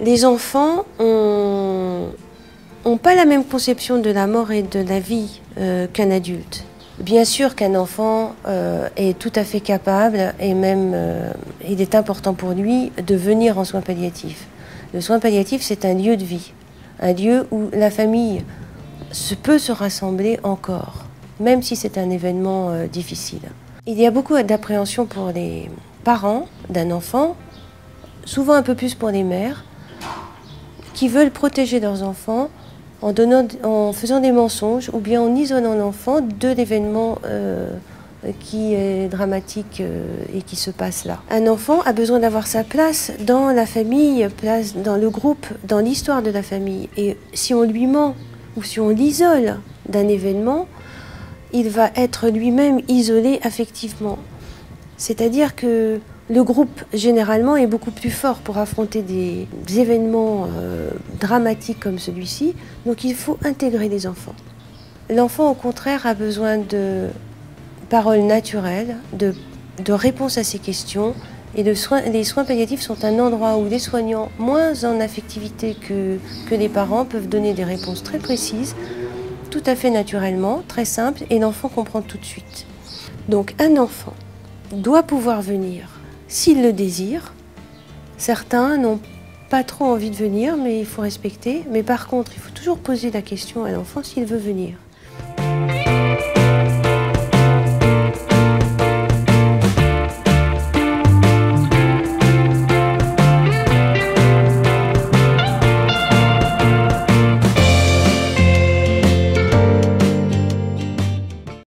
Les enfants ont pas la même conception de la mort et de la vie qu'un adulte. Bien sûr qu'un enfant est tout à fait capable et même il est important pour lui de venir en soins palliatifs. Le soin palliatif, c'est un lieu de vie, un lieu où la famille peut se rassembler encore, même si c'est un événement difficile. Il y a beaucoup d'appréhension pour les parents d'un enfant, souvent un peu plus pour les mères, qui veulent protéger leurs enfants en faisant des mensonges ou bien en isolant l'enfant de l'événement qui est dramatique et qui se passe là. Un enfant a besoin d'avoir sa place dans la famille, place dans le groupe, dans l'histoire de la famille. Et si on lui ment ou si on l'isole d'un événement, il va être lui-même isolé affectivement. C'est-à-dire que le groupe, généralement, est beaucoup plus fort pour affronter des événements dramatiques comme celui-ci. Donc il faut intégrer les enfants. L'enfant, au contraire, a besoin de paroles naturelles, de réponses à ses questions. Et les soins palliatifs sont un endroit où les soignants, moins en affectivité que les parents, peuvent donner des réponses très précises, tout à fait naturellement, très simples, et l'enfant comprend tout de suite. Donc un enfant doit pouvoir venir s'il le désire. Certains n'ont pas trop envie de venir, mais il faut respecter. Mais par contre, il faut toujours poser la question à l'enfant s'il veut venir.